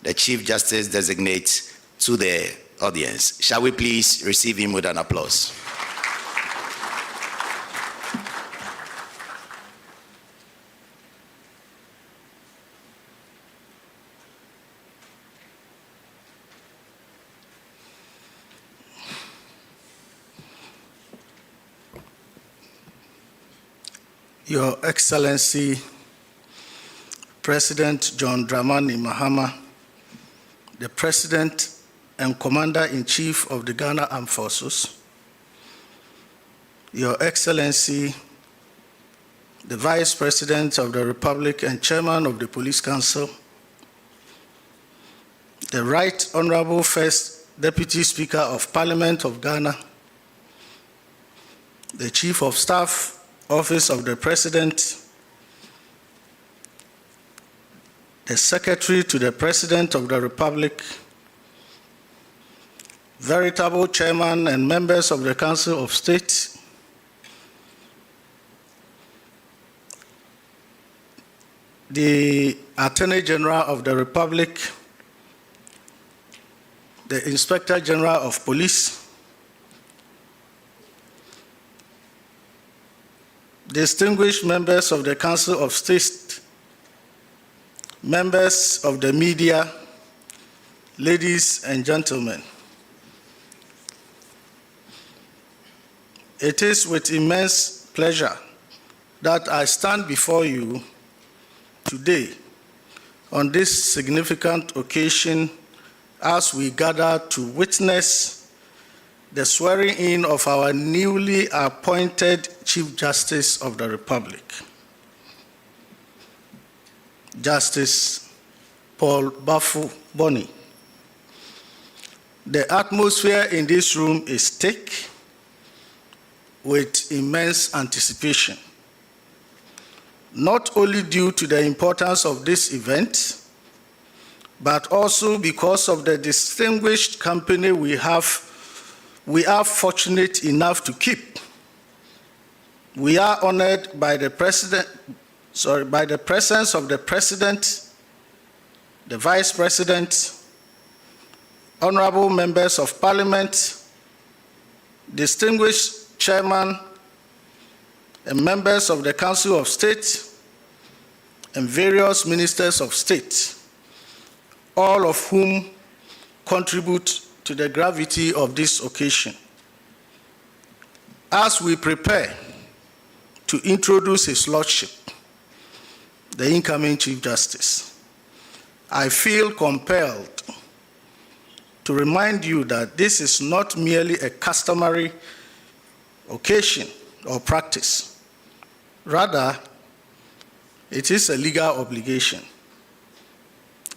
the Chief Justice Designate, to the audience. Shall we please receive him with an applause? Your Excellency, President John Dramani Mahama, the President and Commander-in-Chief of the Ghana Armed Forces, Your Excellency, the Vice President of the Republic and Chairman of the Police Council, the Right Honorable First Deputy Speaker of Parliament of Ghana, the Chief of Staff, Office of the President, the Secretary to the President of the Republic, veritable Chairman and members of the Council of State, the Attorney General of the Republic, the Inspector General of Police, distinguished members of the Council of State, members of the media, ladies and gentlemen. It is with immense pleasure that I stand before you today on this significant occasion as we gather to witness the swearing in of our newly appointed Chief Justice of the Republic, Justice Paul Baffoe-Bonnie. The atmosphere in this room is thick with immense anticipation, not only due to the importance of this event, but also because of the distinguished company we are fortunate enough to keep. We are honored by the presence of the President, the Vice President, honorable members of Parliament, distinguished Chairman, and members of the Council of State, and various ministers of state, all of whom contribute to the gravity of this occasion. As we prepare to introduce His Lordship, the incoming Chief Justice, I feel compelled to remind you that this is not merely a customary occasion or practice. Rather, it is a legal obligation.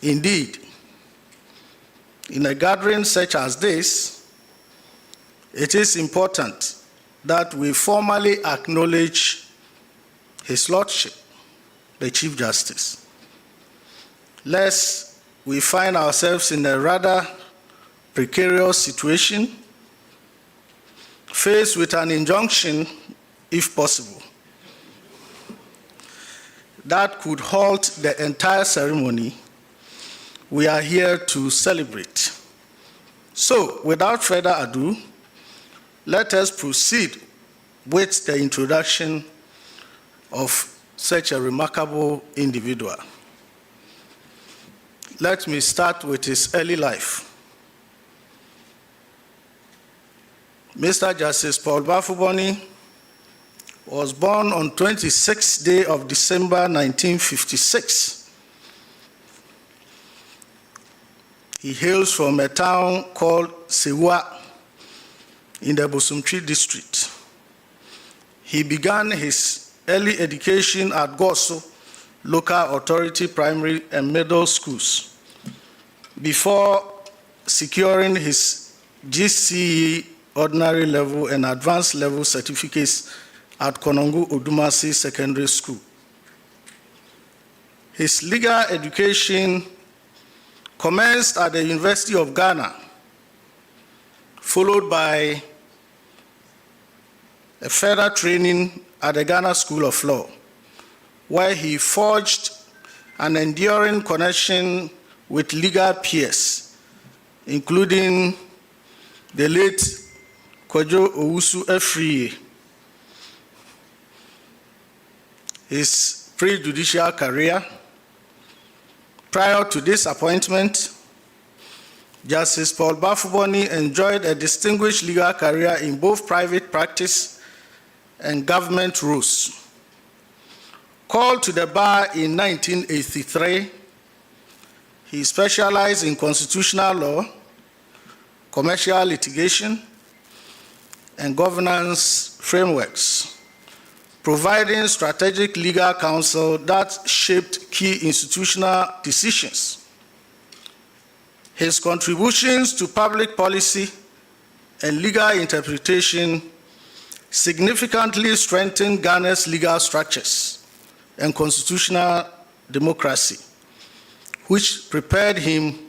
Indeed, in a gathering such as this, it is important that we formally acknowledge His Lordship, the Chief Justice, lest we find ourselves in a rather precarious situation, faced with an injunction, if possible, that could halt the entire ceremony we are here to celebrate. So, without further ado, let us proceed with the introduction of such a remarkable individual. Let me start with his early life. Mr. Justice Paul Baffoe-Bonnie was born on 26th day of December 1956. He hails from a town called Sewa in the Bosumtwi district. He began his early education at Goso Local Authority Primary and Middle Schools before securing his GCE ordinary level and advanced level certificates at Konongo Odumasi Secondary School. His legal education commenced at the University of Ghana, followed by a further training at the Ghana School of Law, where he forged an enduring connection with legal peers, including the late Kojo Owusu Efriye. His pre-judicial career. Prior to this appointment, Justice Paul Baffoe-Bonnie enjoyed a distinguished legal career in both private practice and government roles. Called to the bar in 1983, he specialized in constitutional law, commercial litigation, and governance frameworks, providing strategic legal counsel that shaped key institutional decisions. His contributions to public policy and legal interpretation significantly strengthened Ghana's legal structures and constitutional democracy, which prepared him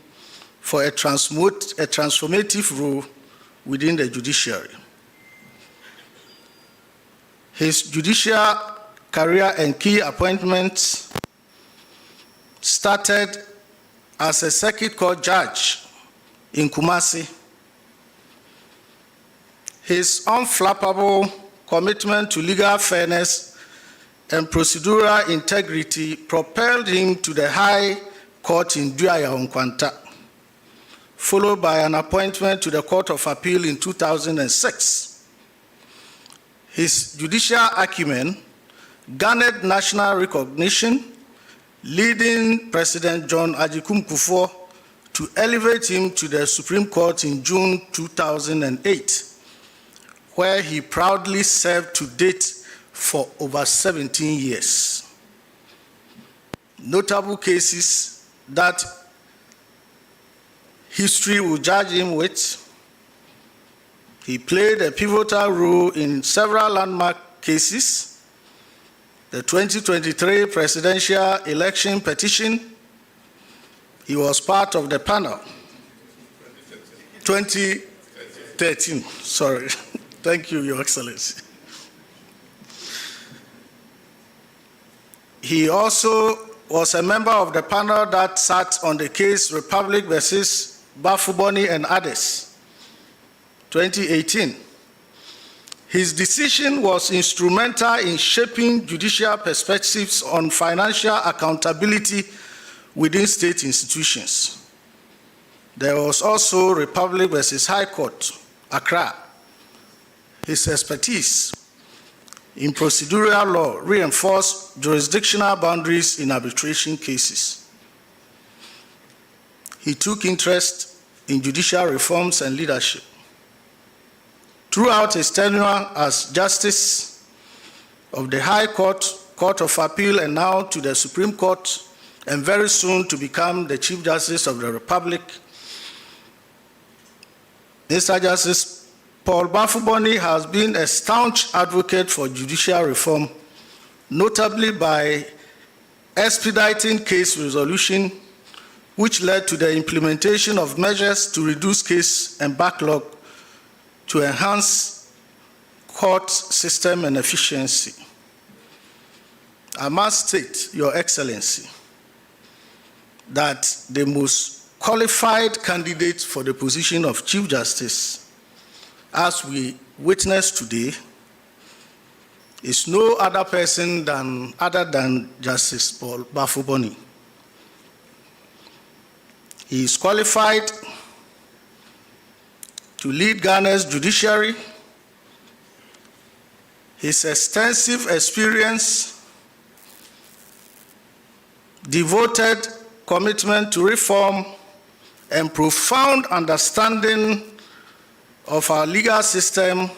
for a transformative role within the judiciary. His judicial career and key appointments started as a circuit court judge in Kumasi. His unflappable commitment to legal fairness and procedural integrity propelled him to the High Court in Duaya-Onkwanta, followed by an appointment to the Court of Appeal in 2006. His judicial acumen garnered national recognition, leading President John Agyekum Kufuor to elevate him to the Supreme Court in June 2008, where he proudly served to date for over 17 years. Notable cases that history will judge him with: he played a pivotal role in several landmark cases. The 2023 presidential election petition, he was part of the panel. 2013, sorry. Thank you, Your Excellency. He also was a member of the panel that sat on the case Republic versus Baffoe-Bonnie and others, 2018. His decision was instrumental in shaping judicial perspectives on financial accountability within state institutions. There was also Republic versus High Court, Accra. His expertise in procedural law reinforced jurisdictional boundaries in arbitration cases. He took interest in judicial reforms and leadership. Throughout his tenure as Justice of the High Court, Court of Appeal, and now to the Supreme Court, and very soon to become the Chief Justice of the Republic, Mr. Justice Paul Baffoe-Bonnie has been a staunch advocate for judicial reform, notably by expediting case resolution, which led to the implementation of measures to reduce case and backlog to enhance court system and efficiency. I must state, Your Excellency, that the most qualified candidate for the position of Chief Justice, as we witness today, is no other person other than Justice Paul Baffoe-Bonnie. He is qualified to lead Ghana's judiciary. His extensive experience, devoted commitment to reform, and profound understanding of our legal system,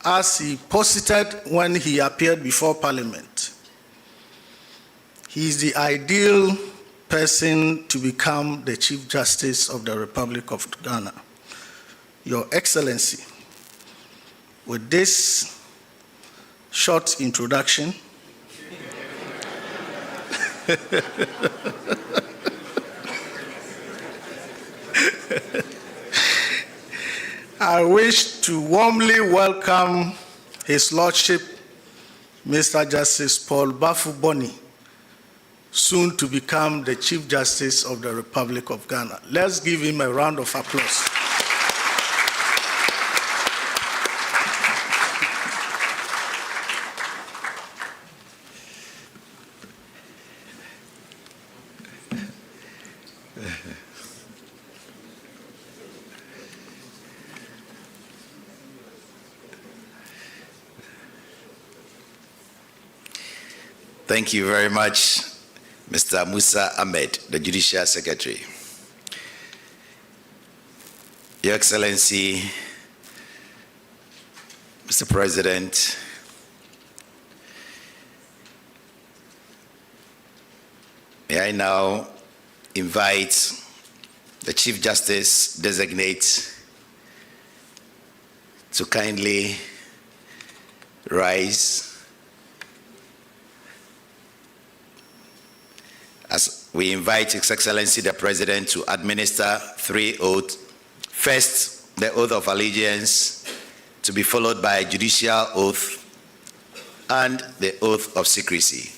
as he posited when he appeared before Parliament. He is the ideal person to become the Chief Justice of the Republic of Ghana. Your Excellency, with this short introduction, I wish to warmly welcome His Lordship, Mr. Justice Paul Baffoe-Bonnie, soon to become the Chief Justice of the Republic of Ghana. Let's give him a round of applause. Thank you very much, Mr. Musa Ahmed, the Judicial Secretary. Your Excellency, Mr. President, may I now invite the Chief Justice designate to kindly rise as we invite His Excellency the President to administer 3 oaths. First, the oath of allegiance, to be followed by a judicial oath and the oath of secrecy.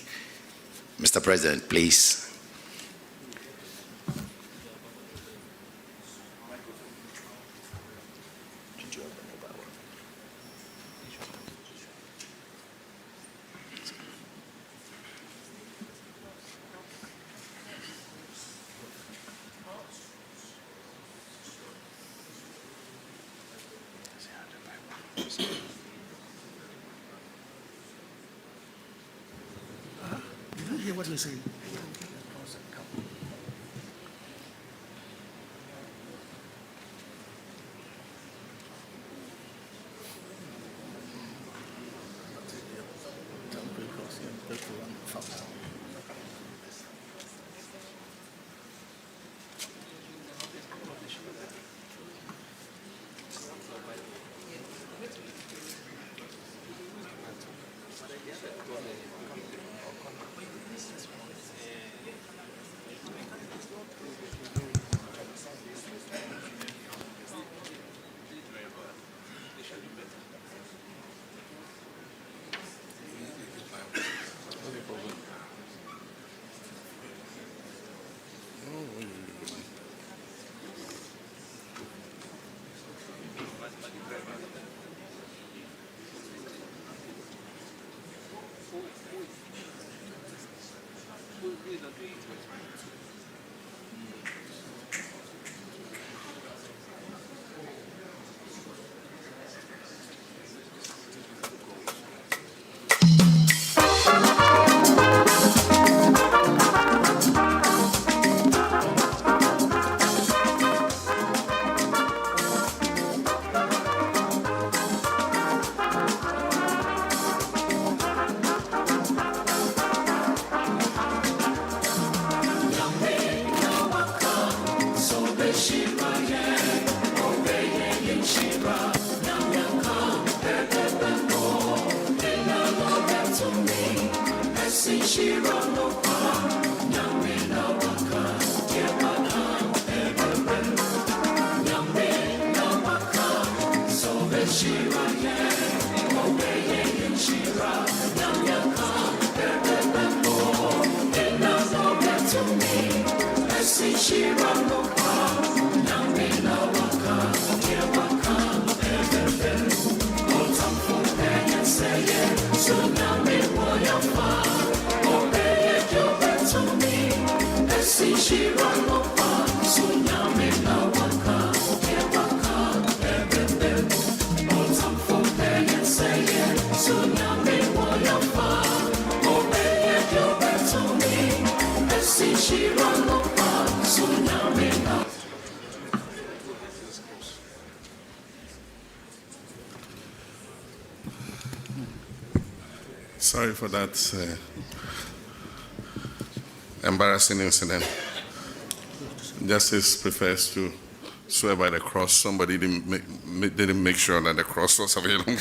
Mr. President, please. What do you say? Sorry for that embarrassing incident. Justice prefers to swear by the cross. Somebody didn't make sure that the cross was available.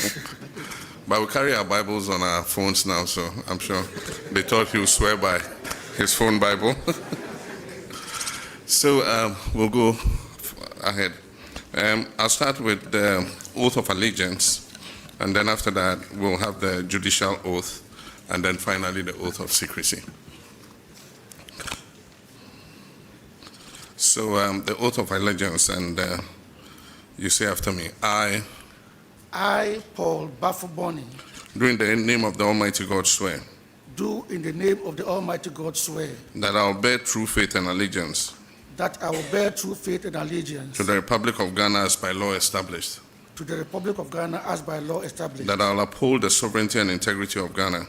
But we carry our Bibles on our phones now, so I'm sure they thought he would swear by his phone Bible. So we'll go ahead. I'll start with the oath of allegiance. And then after that, we'll have the judicial oath, and then finally the oath of secrecy. So the oath of allegiance, and you say after me, I, Paul Baffoe-Bonnie, do in the name of the Almighty God swear do in the name of the Almighty God swear that I will bear true faith and allegiance that I will bear true faith and allegiance to the Republic of Ghana as by law established, to the Republic of Ghana as by law established, that I will uphold the sovereignty and integrity of Ghana,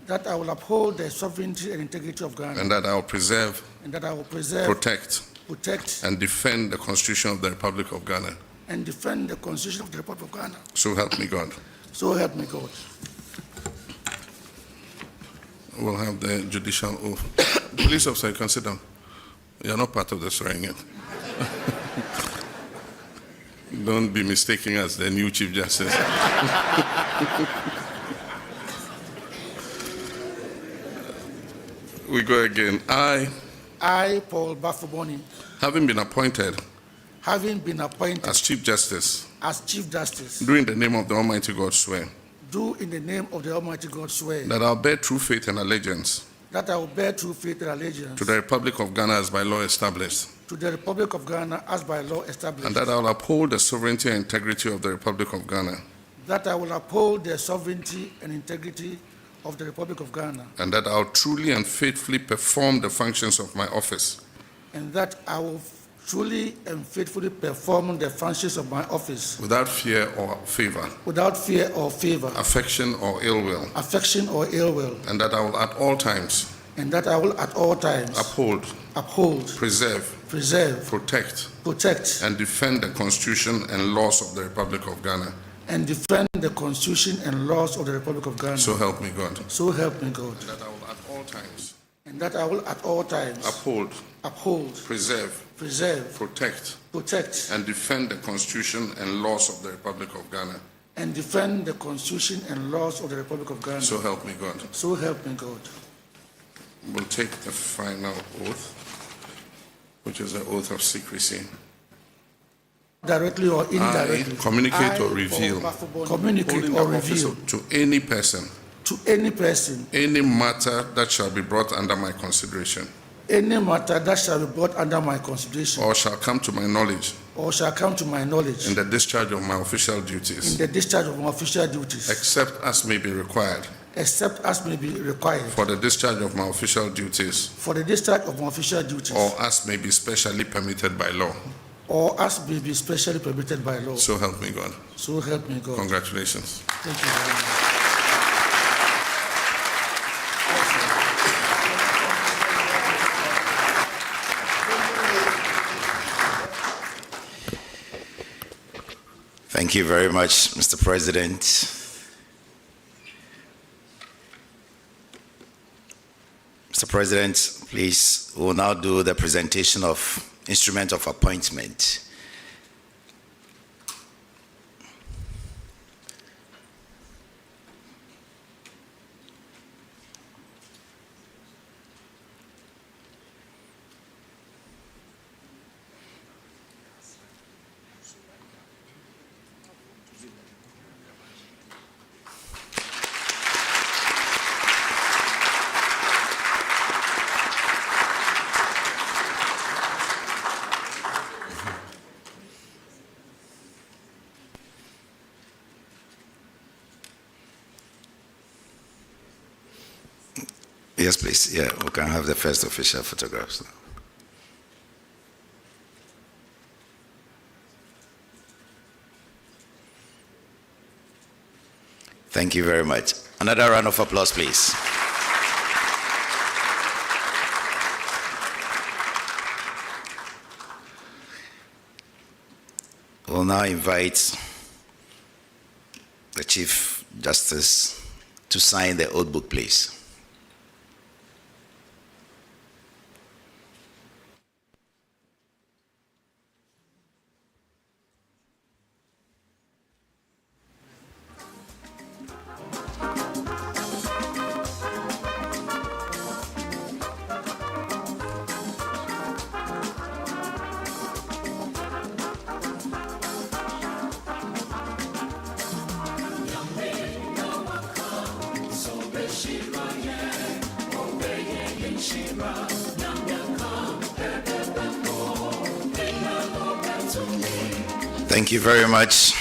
that I will uphold the sovereignty and integrity of Ghana, and that I will preserve, and that I will preserve, protect, protect, and defend the Constitution of the Republic of Ghana. and defend the Constitution of the Republic of Ghana. So help me God. So help me God. We'll have the judicial oath. Police officer, you can sit down. You're not part of the swearing in. Don't be mistaken as the new Chief Justice. We go again. I, Paul Baffoe-Bonnie, Having been appointed having been appointed as Chief Justice, as Chief Justice, do in the name of the Almighty God swear do in the name of the Almighty God swear that I'll bear true faith and allegiance that I will bear true faith and allegiance to the Republic of Ghana as by law established, to the Republic of Ghana as by law established, and that I'll uphold the sovereignty and integrity of the Republic of Ghana, that I will uphold the sovereignty and integrity of the Republic of Ghana, and that I'll truly and faithfully perform the functions of my office and that I will truly and faithfully perform the functions of my office without fear or favor, without fear or favor, affection or ill will, affection or ill will, and that I will at all times and that I will at all times uphold, uphold, preserve, preserve, protect, protect, and defend the Constitution and laws of the Republic of Ghana. and defend the Constitution and laws of the Republic of Ghana. So help me God. So help me God. That I will at all times And that I will at all times uphold, uphold, preserve, preserve, protect, protect, and defend the Constitution and laws of the Republic of Ghana. and defend the Constitution and laws of the Republic of Ghana. So help me God. So help me God. We'll take the final oath, which is the oath of secrecy. Directly or indirectly. communicate or I, reveal. Paul Baffoe-Bonnie, communicate Holding or the office reveal to any person, to any person any matter that shall be brought under my consideration, any matter that shall be brought under my consideration or shall come to my knowledge or shall come to my knowledge in the discharge of my official in duties, the discharge of my official duties, except as may be required except as may be required for the discharge of my official duties, for the discharge of my official duties, or as may be specially permitted by law. or as may be specially permitted by law. So help me God. So help me God. Congratulations. Thank you very much. Thank you very much, Mr. President. Mr. President, please, we will now do the presentation of instrument of appointment. Yes, please. Yeah, we can have the first official photographs now. Thank you very much. Another round of applause, please. We'll now invite the Chief Justice to sign the oath book, please. She Thank you very much.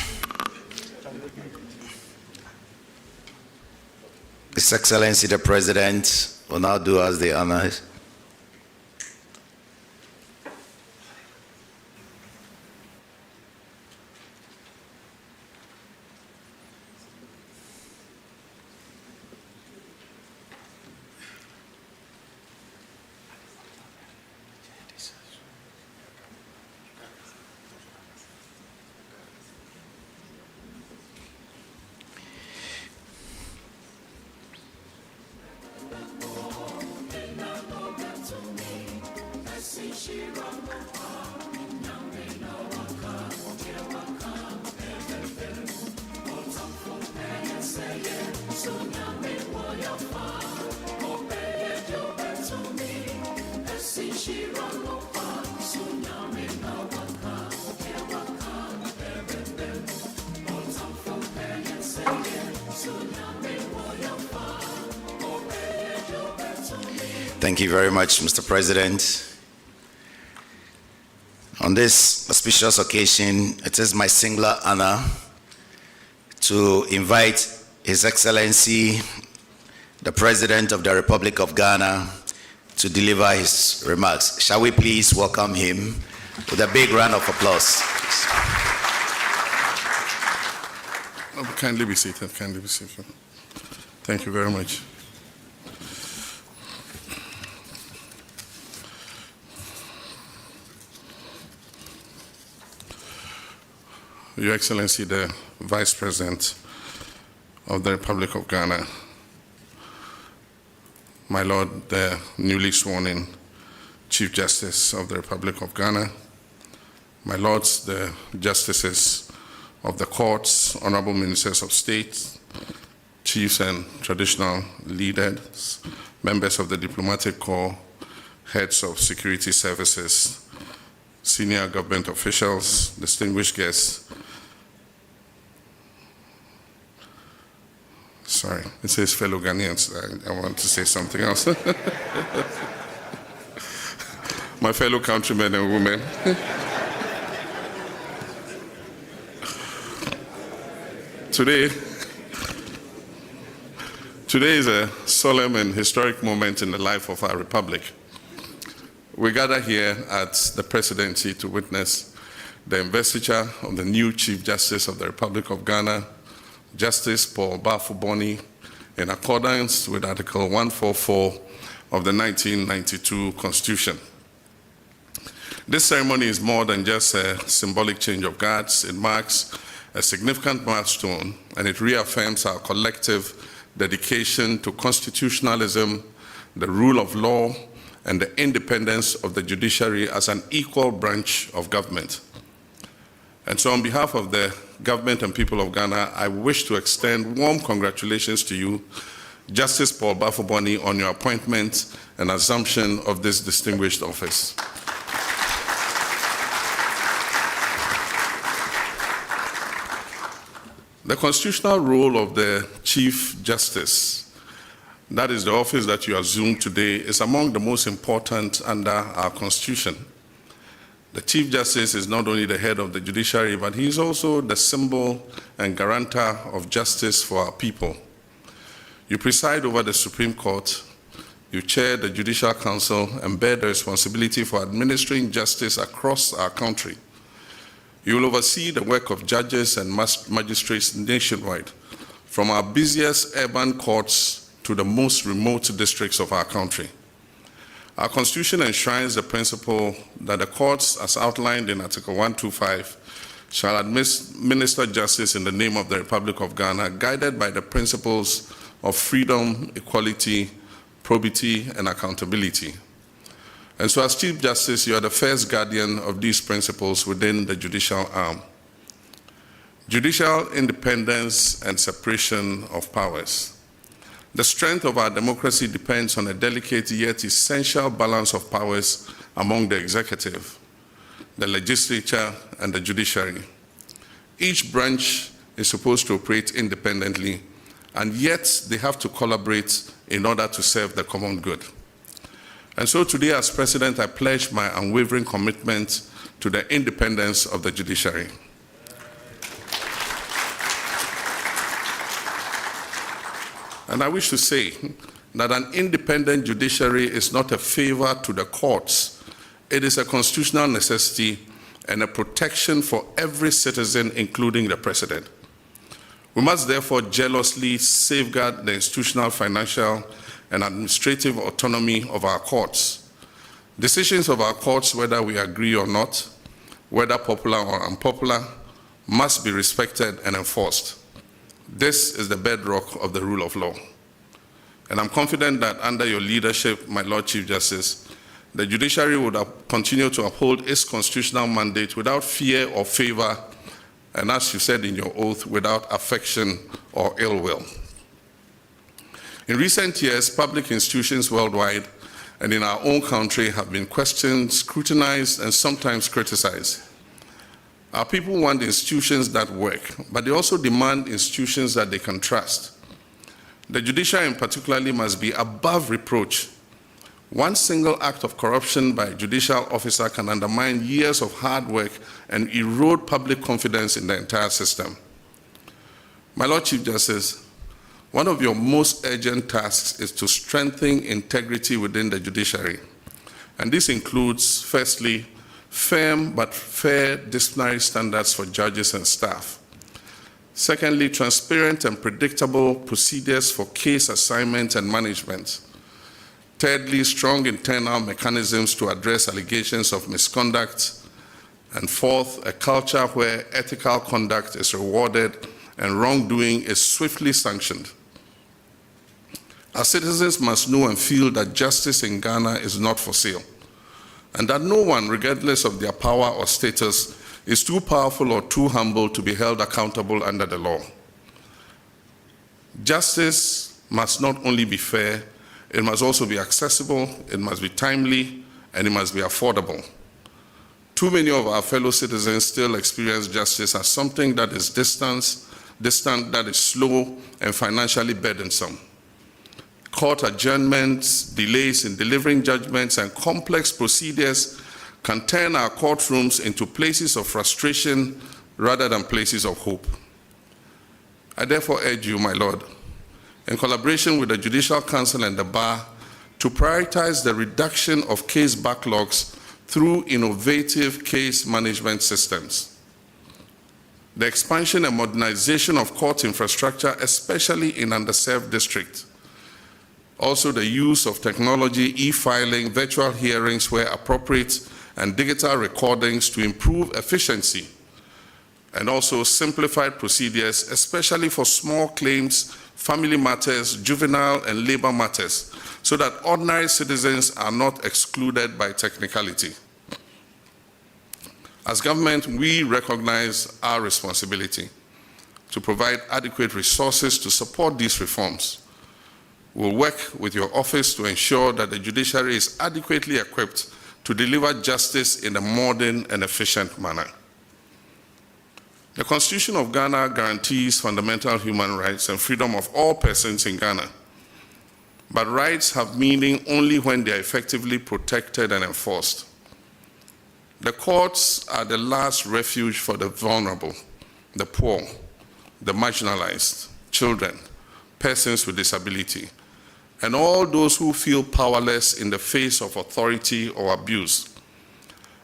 His Excellency the President will now do us the honors. Thank you very much, Mr. President. On this auspicious occasion, it is my singular honor to invite His Excellency, the President of the Republic of Ghana, to deliver his remarks. Shall we please welcome him with a big round of applause? Kindly be seated, kindly be seated. Thank you very much. Your Excellency, the Vice President of the Republic of Ghana, my Lord, the newly sworn in Chief Justice of the Republic of Ghana, my Lords, the Justices of the Courts, Honorable Ministers of State, Chiefs and Traditional Leaders, members of the Diplomatic Corps, heads of security services, senior government officials, distinguished guests. Sorry, it says fellow Ghanaians. I want to say something else. My fellow countrymen and women. Today is a solemn and historic moment in the life of our republic. We gather here at the presidency to witness the investiture of the new Chief Justice of the Republic of Ghana, Justice Paul Baffoe-Bonnie, in accordance with Article 144 of the 1992 Constitution. This ceremony is more than just a symbolic change of guards. It marks a significant milestone, and it reaffirms our collective dedication to constitutionalism, the rule of law, and the independence of the judiciary as an equal branch of government. And so on behalf of the government and people of Ghana, I wish to extend warm congratulations to you, Justice Paul Baffoe-Bonnie, on your appointment and assumption of this distinguished office. The constitutional role of the Chief Justice, that is the office that you assume today, is among the most important under our Constitution. The Chief Justice is not only the head of the judiciary, but he is also the symbol and guarantor of justice for our people. You preside over the Supreme Court, you chair the Judicial Council, and bear the responsibility for administering justice across our country. You will oversee the work of judges and magistrates nationwide, from our busiest urban courts to the most remote districts of our country. Our Constitution enshrines the principle that the courts, as outlined in Article 125, shall administer justice in the name of the Republic of Ghana, guided by the principles of freedom, equality, probity, and accountability. And so as Chief Justice, you are the first guardian of these principles within the judicial arm. Judicial independence and separation of powers. The strength of our democracy depends on a delicate yet essential balance of powers among the executive, the legislature, and the judiciary. Each branch is supposed to operate independently, and yet they have to collaborate in order to serve the common good. And so today, as President, I pledge my unwavering commitment to the independence of the judiciary. And I wish to say that an independent judiciary is not a favor to the courts. It is a constitutional necessity and a protection for every citizen, including the president. We must therefore jealously safeguard the institutional, financial, and administrative autonomy of our courts. Decisions of our courts, whether we agree or not, whether popular or unpopular, must be respected and enforced. This is the bedrock of the rule of law. And I'm confident that under your leadership, my Lord Chief Justice, the judiciary would continue to uphold its constitutional mandate without fear or favor, and as you said in your oath, without affection or ill will. In recent years, public institutions worldwide and in our own country have been questioned, scrutinized, and sometimes criticized. Our people want institutions that work, but they also demand institutions that they can trust. The judiciary in particular must be above reproach. One single act of corruption by a judicial officer can undermine years of hard work and erode public confidence in the entire system. My Lord Chief Justice, one of your most urgent tasks is to strengthen integrity within the judiciary. And this includes, firstly, firm but fair disciplinary standards for judges and staff. Secondly, transparent and predictable procedures for case assignment and management. Thirdly, strong internal mechanisms to address allegations of misconduct. And fourth, a culture where ethical conduct is rewarded and wrongdoing is swiftly sanctioned. Our citizens must know and feel that justice in Ghana is not for sale, and that no one, regardless of their power or status, is too powerful or too humble to be held accountable under the law. Justice must not only be fair, it must also be accessible, it must be timely, and it must be affordable. Too many of our fellow citizens still experience justice as something that is distant, that is slow, and financially burdensome. Court adjournments, delays in delivering judgments, and complex procedures can turn our courtrooms into places of frustration rather than places of hope. I therefore urge you, my Lord, in collaboration with the Judicial Council and the Bar, to prioritize the reduction of case backlogs through innovative case management systems. The expansion and modernization of court infrastructure, especially in underserved districts. Also, the use of technology, e-filing, virtual hearings where appropriate, and digital recordings to improve efficiency. And also simplified procedures, especially for small claims, family matters, juvenile and labor matters, so that ordinary citizens are not excluded by technicality. As government, we recognize our responsibility to provide adequate resources to support these reforms. We'll work with your office to ensure that the judiciary is adequately equipped to deliver justice in a modern and efficient manner. The Constitution of Ghana guarantees fundamental human rights and freedom of all persons in Ghana. But rights have meaning only when they are effectively protected and enforced. The courts are the last refuge for the vulnerable, the poor, the marginalized, children, persons with disability, and all those who feel powerless in the face of authority or abuse.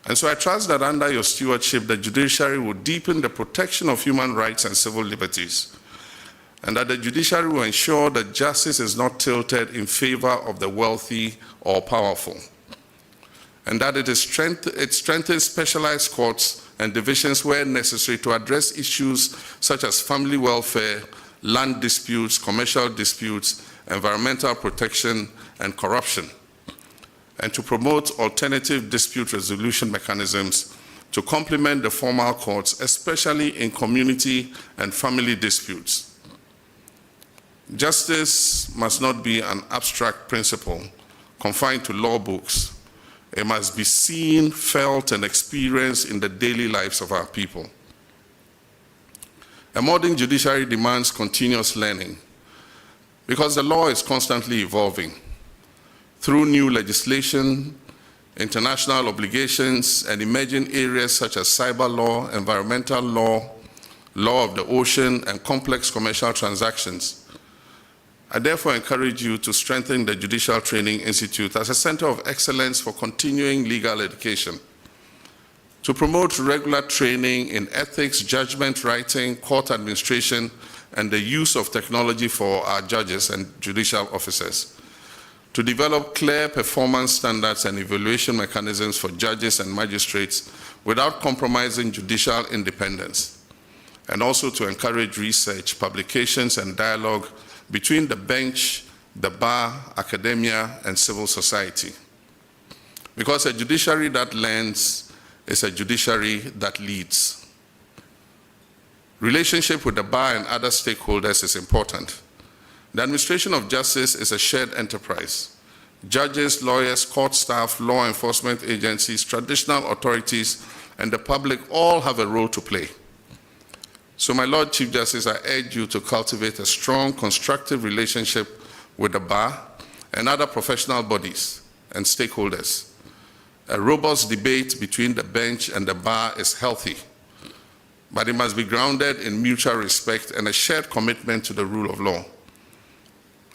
And so I trust that under your stewardship, the judiciary will deepen the protection of human rights and civil liberties, and that the judiciary will ensure that justice is not tilted in favor of the wealthy or powerful, and that it strengthens specialized courts and divisions where necessary to address issues such as family welfare, land disputes, commercial disputes, environmental protection, and corruption, and to promote alternative dispute resolution mechanisms to complement the formal courts, especially in community and family disputes. Justice must not be an abstract principle confined to law books. It must be seen, felt, and experienced in the daily lives of our people. A modern judiciary demands continuous learning because the law is constantly evolving. Through new legislation, international obligations, and emerging areas such as cyber law, environmental law, law of the ocean, and complex commercial transactions. I therefore encourage you to strengthen the Judicial Training Institute as a center of excellence for continuing legal education, to promote regular training in ethics, judgment writing, court administration, and the use of technology for our judges and judicial officers, to develop clear performance standards and evaluation mechanisms for judges and magistrates without compromising judicial independence, and also to encourage research, publications, and dialogue between the bench, the bar, academia, and civil society. Because a judiciary that learns is a judiciary that leads. Relationship with the bar and other stakeholders is important. The administration of justice is a shared enterprise. Judges, lawyers, court staff, law enforcement agencies, traditional authorities, and the public all have a role to play. So, my Lord Chief Justice, I urge you to cultivate a strong, constructive relationship with the bar and other professional bodies and stakeholders. A robust debate between the bench and the bar is healthy, but it must be grounded in mutual respect and a shared commitment to the rule of law.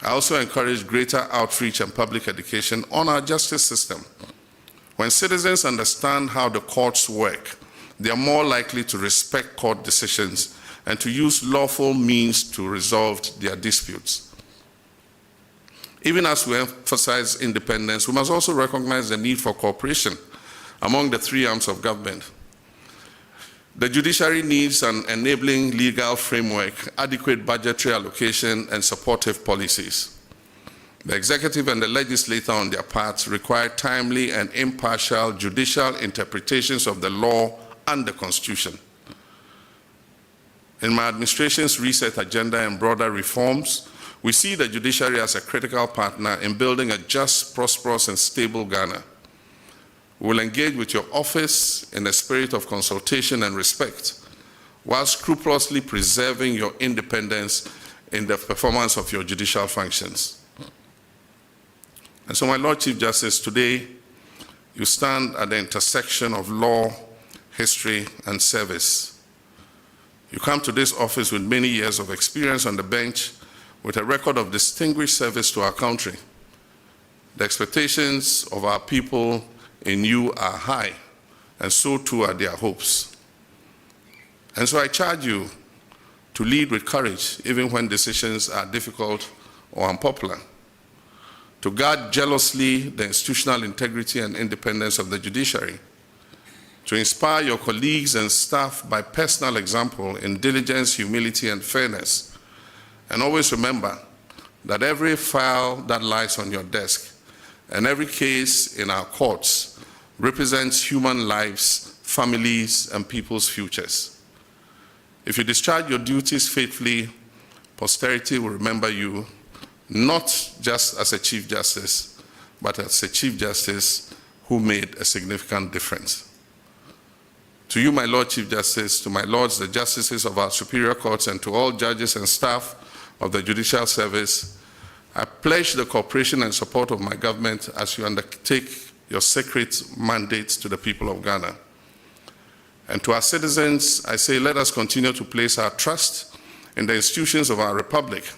I also encourage greater outreach and public education on our justice system. When citizens understand how the courts work, they are more likely to respect court decisions and to use lawful means to resolve their disputes. Even as we emphasize independence, we must also recognize the need for cooperation among the three arms of government. The judiciary needs an enabling legal framework, adequate budgetary allocation, and supportive policies. The executive and the legislature on their part require timely and impartial judicial interpretations of the law and the Constitution. In my administration's research agenda and broader reforms, we see the judiciary as a critical partner in building a just, prosperous, and stable Ghana. We will engage with your office in a spirit of consultation and respect, while scrupulously preserving your independence in the performance of your judicial functions. And so, my Lord Chief Justice, today you stand at the intersection of law, history, and service. You come to this office with many years of experience on the bench, with a record of distinguished service to our country. The expectations of our people in you are high, and so too are their hopes. And so I charge you to lead with courage, even when decisions are difficult or unpopular, to guard jealously the institutional integrity and independence of the judiciary, to inspire your colleagues and staff by personal example in diligence, humility, and fairness. And always remember that every file that lies on your desk and every case in our courts represents human lives, families, and people's futures. If you discharge your duties faithfully, posterity will remember you not just as a Chief Justice, but as a Chief Justice who made a significant difference. To you, my Lord Chief Justice, to my lords, the justices of our superior courts, and to all judges and staff of the judicial service, I pledge the cooperation and support of my government as you undertake your sacred mandates to the people of Ghana. And to our citizens, I say, let us continue to place our trust in the institutions of our republic,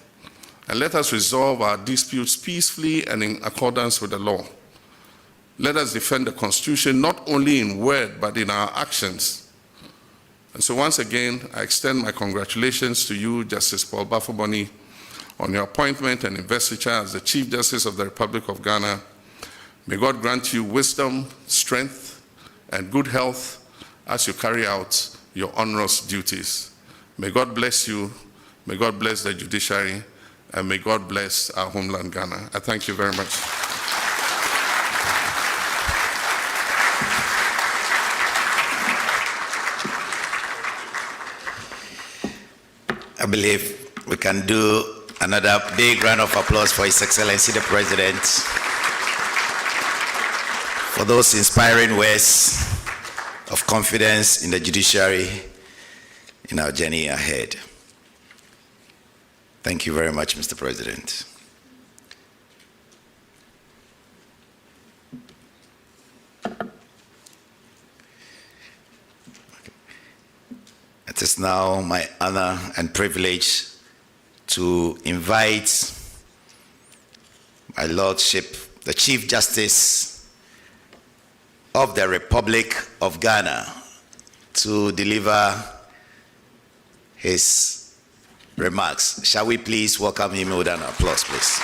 and let us resolve our disputes peacefully and in accordance with the law. Let us defend the Constitution not only in word, but in our actions. And so once again, I extend my congratulations to you, Justice Paul Baffoe-Bonnie, on your appointment and investiture as the Chief Justice of the Republic of Ghana. May God grant you wisdom, strength, and good health as you carry out your onerous duties. May God bless you, may God bless the judiciary, and may God bless our homeland, Ghana. I thank you very much. I believe we can do another big round of applause for His Excellency the President for those inspiring words of confidence in the judiciary in our journey ahead. Thank you very much, Mr. President. It is now my honor and privilege to invite Her Lordship, the Chief Justice of the Republic of Ghana, to deliver his remarks. Shall we please welcome him with an applause, please?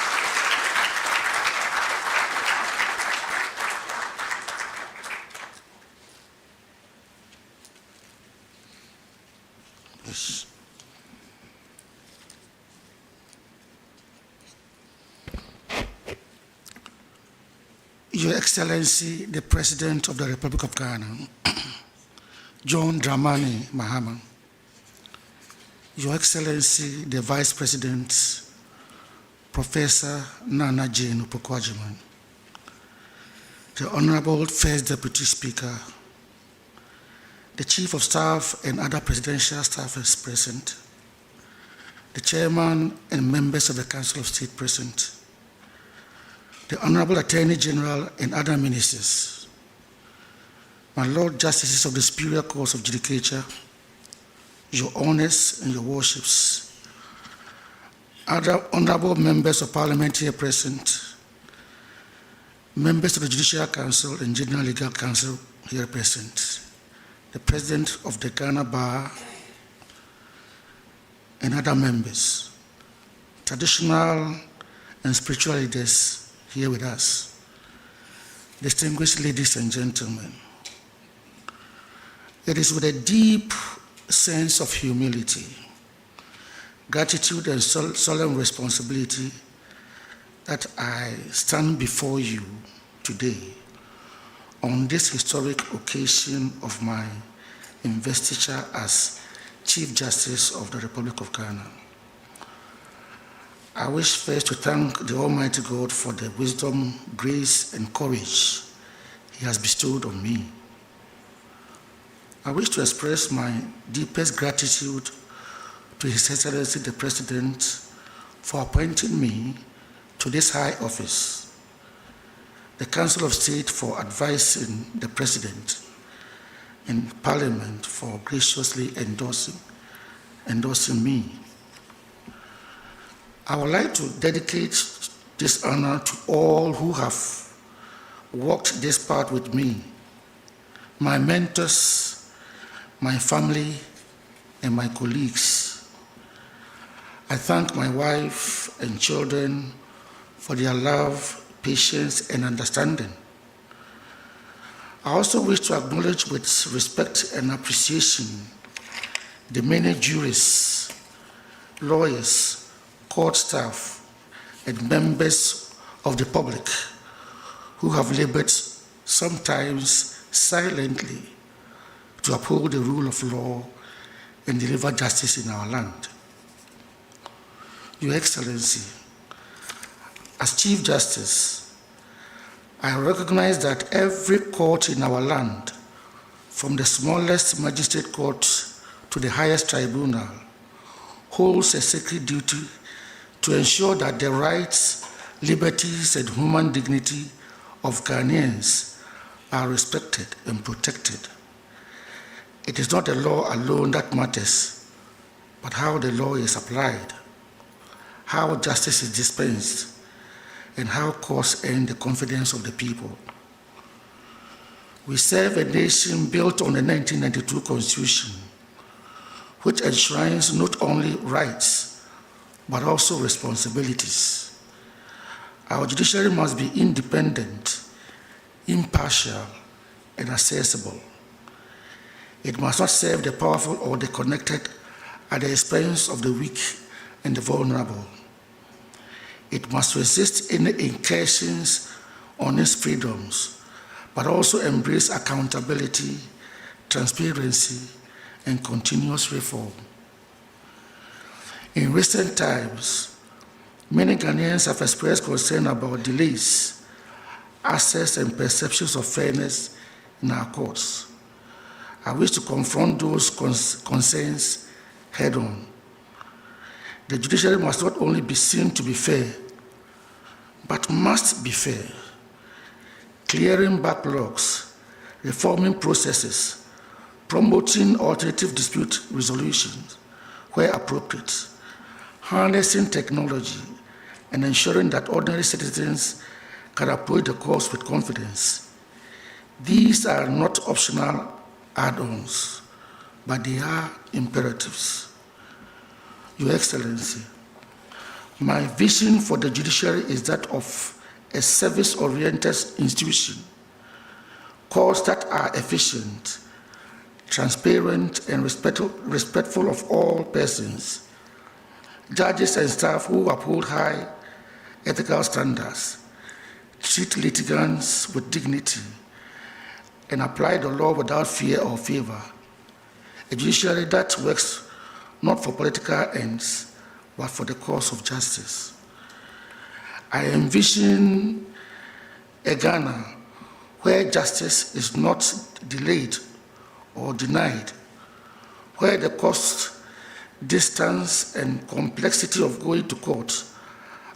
Yes. Your Excellency, the President of the Republic of Ghana, John Dramani Mahama, Your Excellency, the Vice President, Professor Nana Jane Opoku-Agyeman, the Honorable First Deputy Speaker, the Chief of Staff and other presidential staff is present, the Chairman and members of the Council of State present, the Honorable Attorney General and other ministers, my Lord Justices of the Superior Courts of Judicature, Your Honors and Your Worships, other honorable members of Parliament here present, members of the Judicial Council and General Legal Council here present, the President of the Ghana Bar and other members, traditional and spiritual leaders here with us, distinguished ladies and gentlemen. It is with a deep sense of humility, gratitude, and solemn responsibility that I stand before you today on this historic occasion of my investiture as Chief Justice of the Republic of Ghana. I wish first to thank the Almighty God for the wisdom, grace, and courage He has bestowed on me. I wish to express my deepest gratitude to His Excellency the President for appointing me to this high office, the Council of State for advising the President, and Parliament for graciously endorsing me. I would like to dedicate this honor to all who have walked this path with me, my mentors, my family, and my colleagues. I thank my wife and children for their love, patience, and understanding. I also wish to acknowledge with respect and appreciation the many jurists, lawyers, court staff, and members of the public who have labored, sometimes silently, to uphold the rule of law and deliver justice in our land. Your Excellency, as Chief Justice, I recognize that every court in our land, from the smallest magistrate court to the highest tribunal, holds a sacred duty to ensure that the rights, liberties, and human dignity of Ghanaians are respected and protected. It is not the law alone that matters, but how the law is applied, how justice is dispensed, and how courts earn the confidence of the people. We serve a nation built on the 1992 Constitution, which enshrines not only rights, but also responsibilities. Our judiciary must be independent, impartial, and accessible. It must not serve the powerful or the connected at the expense of the weak and the vulnerable. It must resist any incursions on its freedoms, but also embrace accountability, transparency, and continuous reform. In recent times, many Ghanaians have expressed concern about delays, access, and perceptions of fairness in our courts. I wish to confront those concerns head-on. The judiciary must not only be seen to be fair, but must be fair, clearing backlogs, reforming processes, promoting alternative dispute resolutions where appropriate, harnessing technology, and ensuring that ordinary citizens can approach the cause with confidence. These are not optional add-ons, but they are imperatives. Your Excellency, my vision for the judiciary is that of a service-oriented institution, courts that are efficient, transparent, and respectful of all persons, judges and staff who uphold high ethical standards, treat litigants with dignity, and apply the law without fear or favor, a judiciary that works not for political ends, but for the cause of justice. I envision a Ghana where justice is not delayed or denied, where the cost, distance, and complexity of going to court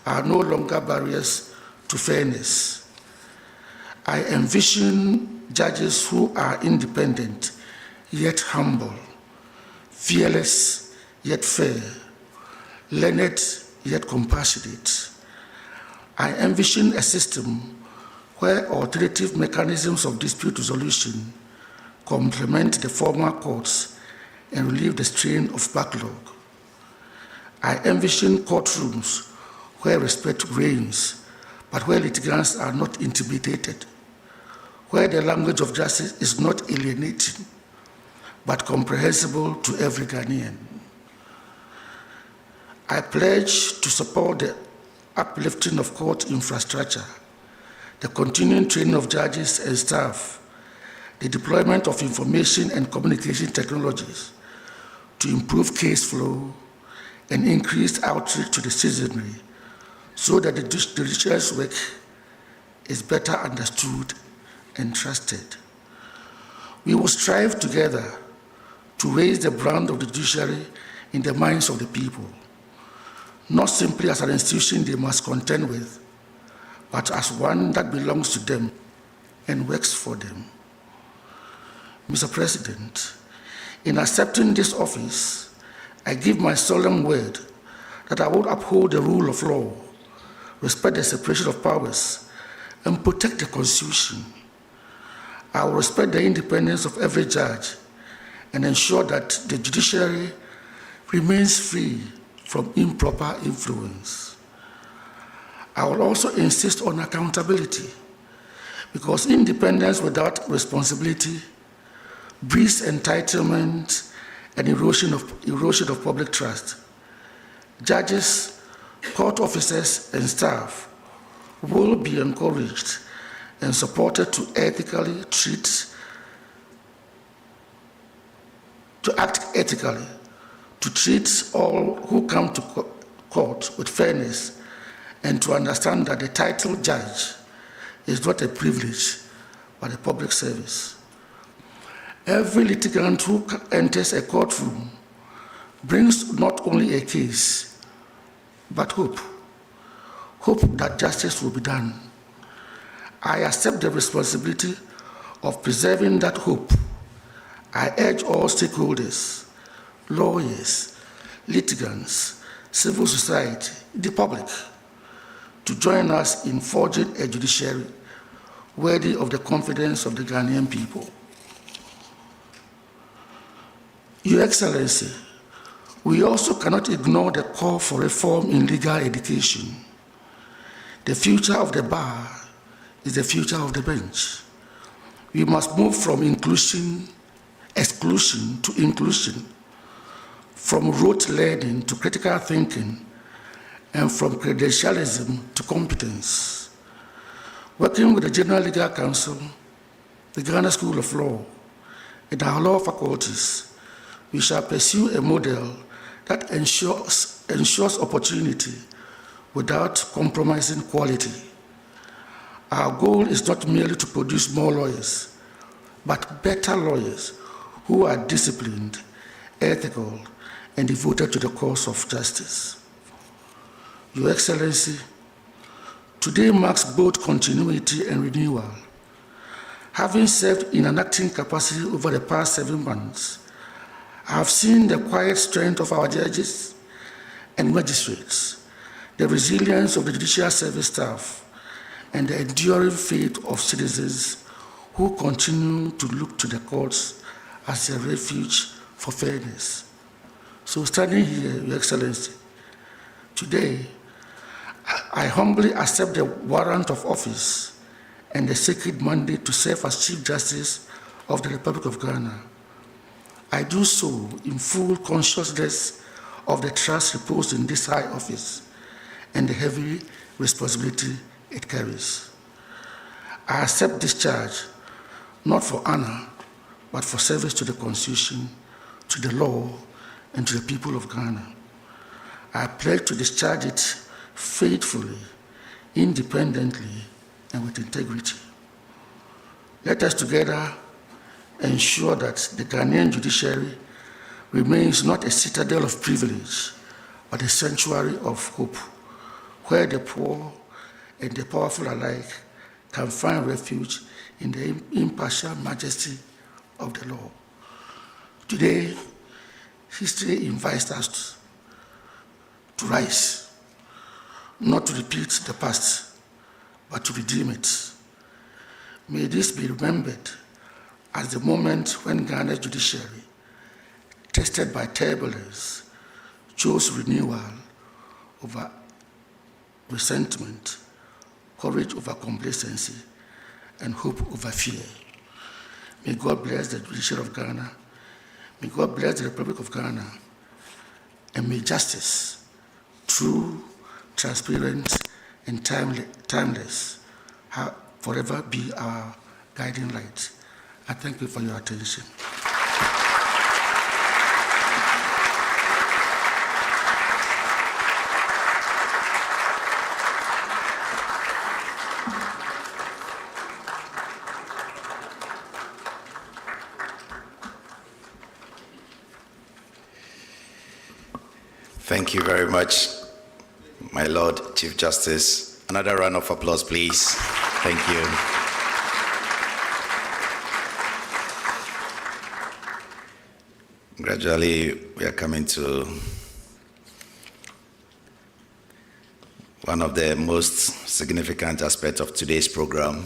are no longer barriers to fairness. I envision judges who are independent, yet humble, fearless, yet fair, learned, yet compassionate. I envision a system where alternative mechanisms of dispute resolution complement the former courts and relieve the strain of backlog. I envision courtrooms where respect reigns, but where litigants are not intimidated, where the language of justice is not alienating, but comprehensible to every Ghanaian. I pledge to support the uplifting of court infrastructure, the continuing training of judges and staff, the deployment of information and communication technologies to improve case flow and increase outreach to the citizenry so that the judiciary's work is better understood and trusted. We will strive together to raise the brand of the judiciary in the minds of the people, not simply as an institution they must contend with, but as one that belongs to them and works for them. Mr. President, in accepting this office, I give my solemn word that I will uphold the rule of law, respect the separation of powers, and protect the Constitution. I will respect the independence of every judge and ensure that the judiciary remains free from improper influence. I will also insist on accountability, because independence without responsibility breeds entitlement and erosion of public trust. Judges, court officers, and staff will be encouraged and supported to act ethically, to treat all who come to court with fairness, and to understand that the title judge is not a privilege, but a public service. Every litigant who enters a courtroom brings not only a case, but hope. Hope that justice will be done. I accept the responsibility of preserving that hope. I urge all stakeholders, lawyers, litigants, civil society, the public, to join us in forging a judiciary worthy of the confidence of the Ghanaian people. Your Excellency, we also cannot ignore the call for reform in legal education. The future of the bar is the future of the bench. We must move from exclusion to inclusion, from rote learning to critical thinking, and from credentialism to competence. Working with the General Legal Council, the Ghana School of Law, and our law faculties, we shall pursue a model that ensures opportunity without compromising quality. Our goal is not merely to produce more lawyers, but better lawyers who are disciplined, ethical, and devoted to the cause of justice. Your Excellency, today marks both continuity and renewal. Having served in an acting capacity over the past 7 months, I have seen the quiet strength of our judges and magistrates, the resilience of the judicial service staff, and the enduring faith of citizens who continue to look to the courts as a refuge for fairness. So standing here, Your Excellency, today, I humbly accept the warrant of office and the sacred mandate to serve as Chief Justice of the Republic of Ghana. I do so in full consciousness of the trust reposed in this high office and the heavy responsibility it carries. I accept this charge not for honor, but for service to the Constitution, to the law, and to the people of Ghana. I pledge to discharge it faithfully, independently, and with integrity. Let us together ensure that the Ghanaian judiciary remains not a citadel of privilege, but a sanctuary of hope, where the poor and the powerful alike can find refuge in the impartial majesty of the law. Today, history invites us to rise, not to repeat the past, but to redeem it. May this be remembered as the moment when Ghana's judiciary, tested by turbulence, chose renewal over resentment, courage over complacency, and hope over fear. May God bless the judiciary of Ghana. May God bless the Republic of Ghana. And may justice, true, transparent, and timeless, forever be our guiding light. I thank you for your attention. Thank you very much, my Lord Chief Justice. Another round of applause, please. Thank you. Gradually, we are coming to one of the most significant aspects of today's program,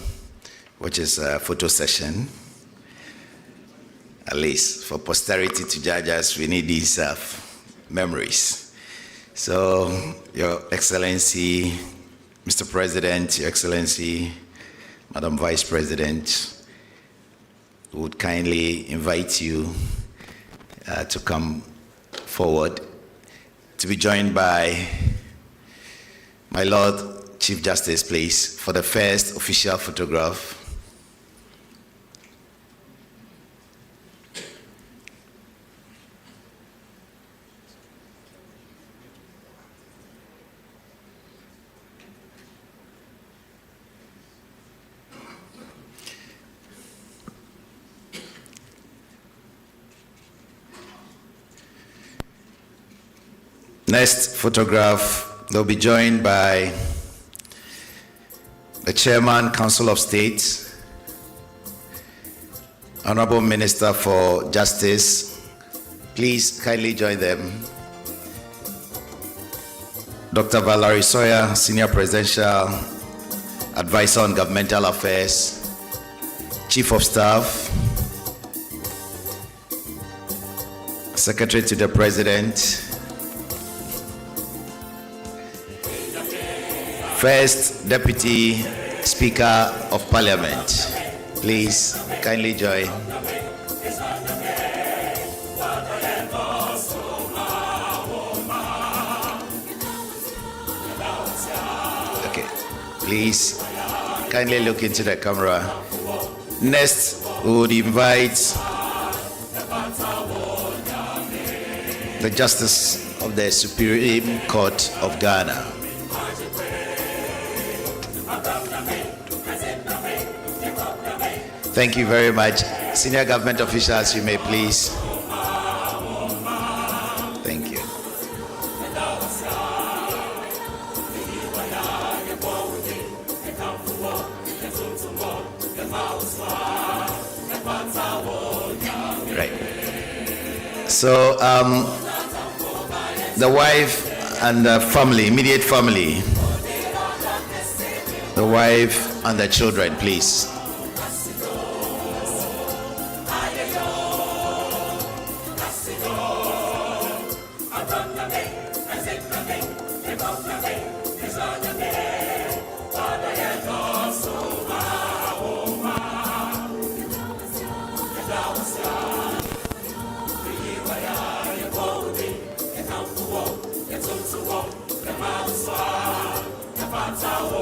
which is a photo session. At least for posterity to judge us, we need these memories. So, Your Excellency, Mr. President, Your Excellency, Madam Vice President, would kindly invite you to come forward to be joined by my Lord Chief Justice, please, for the first official photograph. Next photograph, they'll be joined by the Chairman, Council of State, Honorable Minister for Justice. Please kindly join them. Dr. Valerie Sawyer, Senior Presidential Advisor on Governmental Affairs, Chief of Staff, Secretary to the President, First Deputy Speaker of Parliament. Please kindly join. Okay, please kindly look into the camera. Next, we would invite the Justice of the Supreme Court of Ghana. Thank you very much. Senior government officials, you may please. Thank you. Right. So, the wife and the family, immediate family, the wife and the children, please.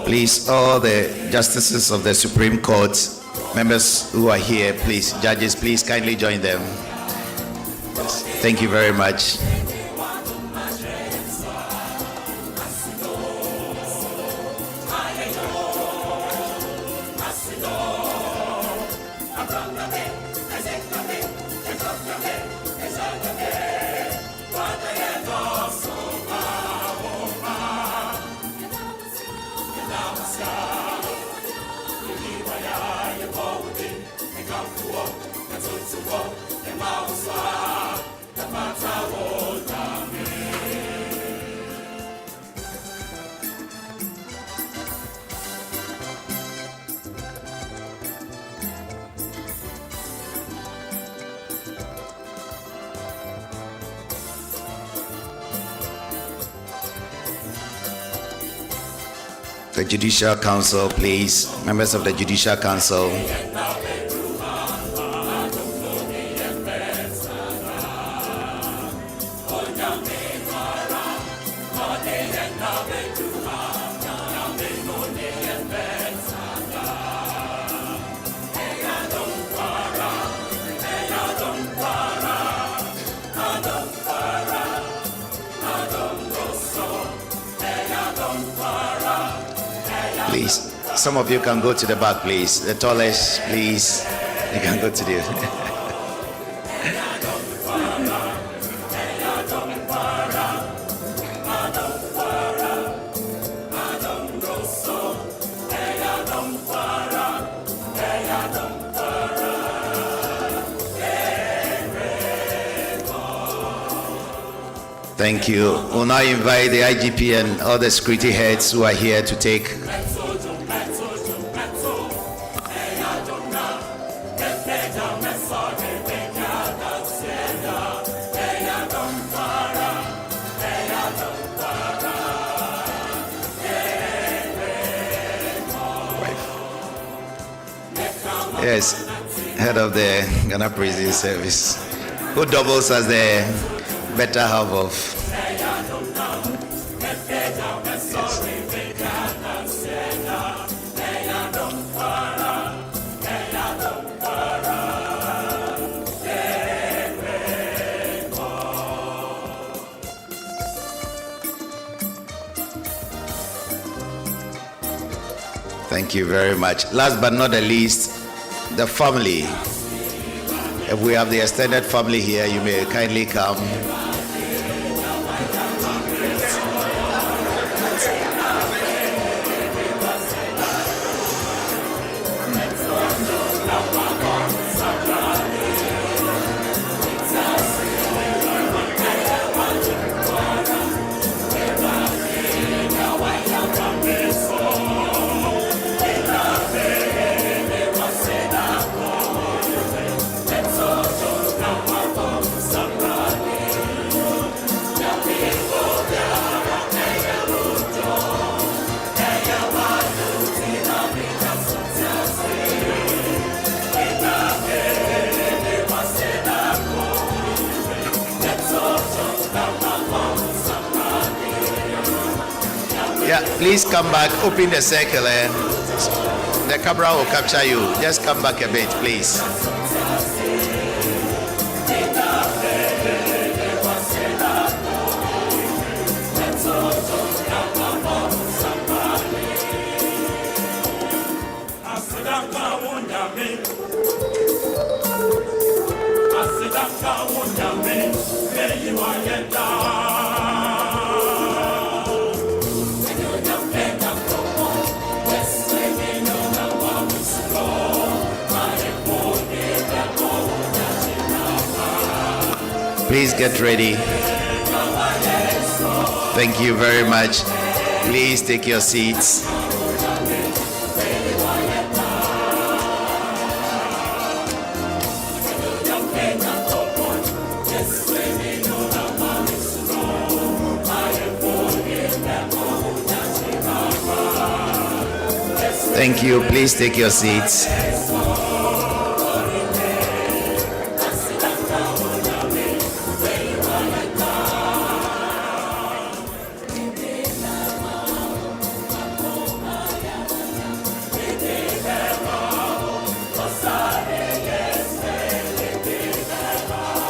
Please, all the justices of the Supreme Court, members who are here, please, judges, please kindly join them. Yes. Thank you very much. The Judicial Council, please. Members of the Judicial Council. Please, some of you can go to the back, please. The tallest, please. You can go to the... Thank you. We'll now invite the IGP and all the security heads who are here to take... Yes, head of the Ghana Prison Service, who doubles as the better half of. Thank you very much. Last but not the least, the family. If we have the extended family here, you may kindly come. Yeah, please come back, open the circle and the camera will capture you. Just come back a bit, please. Please get ready. Thank you very much. Please take your seats. Thank you. Please take your seats.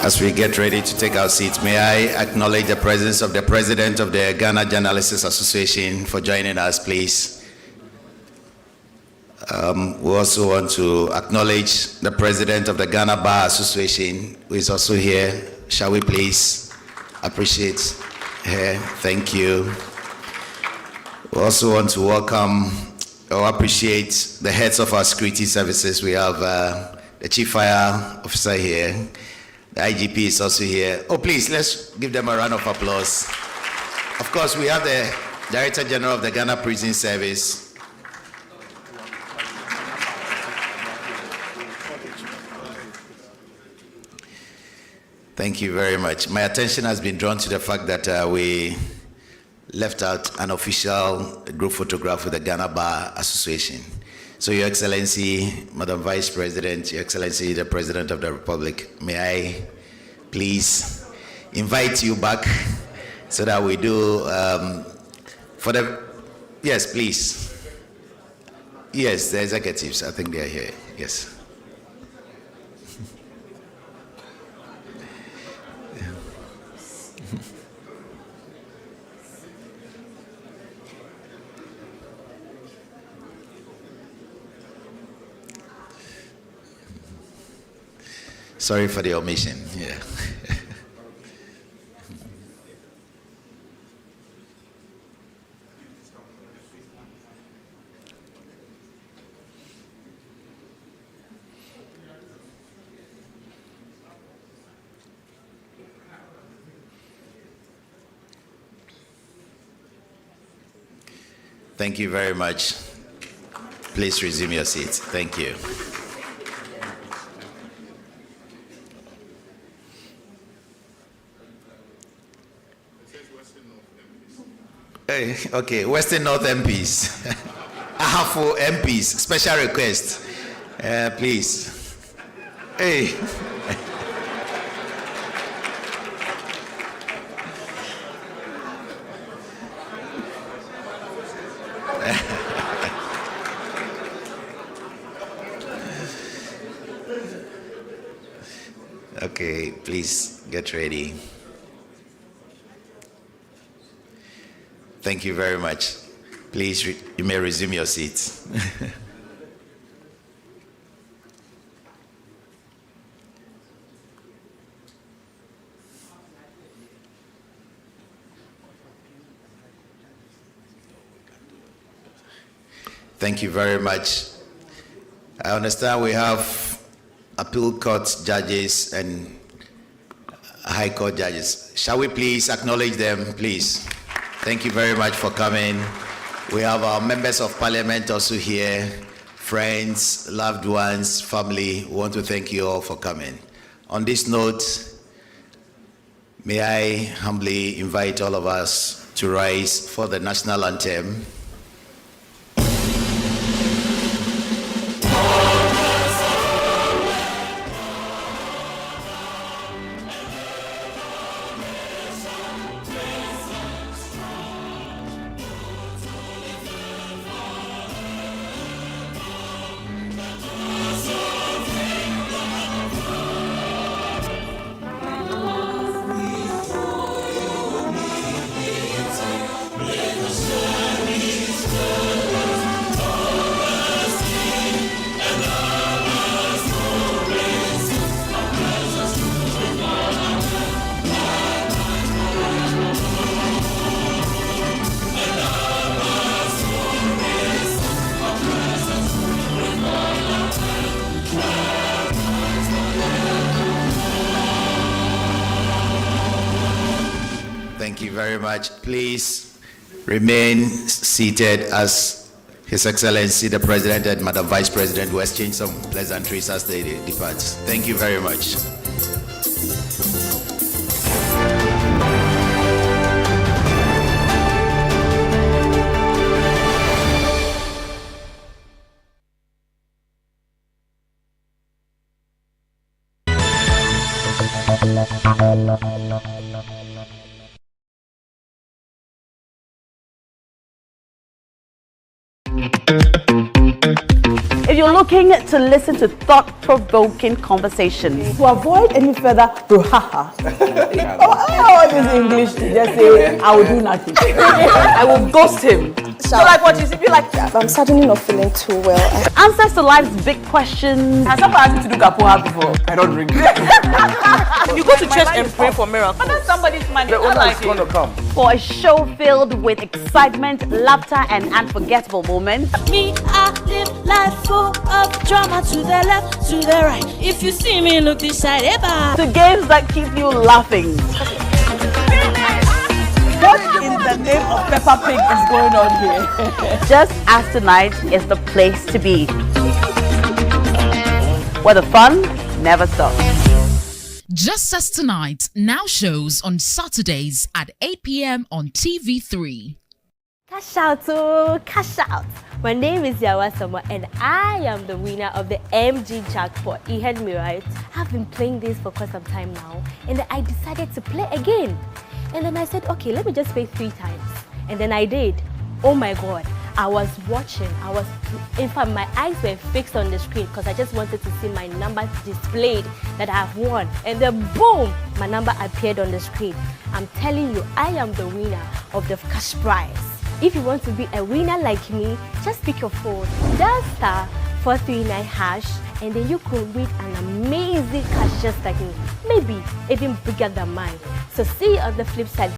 As we get ready to take our seats, may I acknowledge the presence of the President of the Ghana Journalists Association for joining us, please. We also want to acknowledge the President of the Ghana Bar Association, who is also here. Shall we please appreciate her? Thank you. We also want to welcome or appreciate the heads of our security services. We have the Chief Fire Officer here. The IGP is also here. Oh, please, let's give them a round of applause. Of course, we have the Director General of the Ghana Prison Service. Thank you very much. My attention has been drawn to the fact that we left out an official group photograph with the Ghana Bar Association. So, Your Excellency, Madam Vice President, Your Excellency, the President of the Republic, may I please invite you back so that we do for the, yes, please. Yes, the executives, I think they are here, yes. Sorry for the omission. Yeah. Thank you very much. Please resume your seats. Thank you. Hey, okay, Western North MPs. Ahafo MPs, special request. Please. Hey. Okay, please get ready. Thank you very much. Please, you may resume your seats. Thank you very much. I understand we have appeal court judges and high court judges. Shall we please acknowledge them, please? Thank you very much for coming. We have our members of parliament also here, friends, loved ones, family. We want to thank you all for coming. On this note, may I humbly invite all of us to rise for the national anthem. Thank you very much. Please remain seated as His Excellency the President and Madam Vice President will exchange some pleasantries as they depart. Thank you very much. If you're looking to listen to thought-provoking conversations, To avoid any further brouhaha, this English to just say, I will do nothing. I will ghost him. So like what you see, like I'm suddenly not feeling too well. answers to life's big questions, has someone asked me to do kapoha before? I don't drink. You go to church and pray for miracles. But that's somebody's money. The owner is going to come. for a show filled with excitement, laughter, and unforgettable moments. Me, I live life full of drama to the left, to the right. If you see me, look this side, eba. To games that keep you laughing. What in the name of Peppa Pig is going on here? Just as tonight is the place to be, where the fun never stops. Just as Tonight now shows on Saturdays at 8 p.m. on TV3. Cash out, oh, cash out. My name is Yawa Sama and I am the winner of the MG jackpot. You heard me right? I've been playing this for quite some time now and then I decided to play again. And then I said, okay, let me just pay 3 times. And then I did. Oh my God. I was watching. In fact, my eyes were fixed on the screen because I just wanted to see my number displayed that I have won. And then boom, my number appeared on the screen. I'm telling you, I am the winner of the cash prize. If you want to be a winner like me, just pick your phone, dial *439# and then you could win an amazing cash just like me. Maybe even bigger than mine. So see you on the flip side.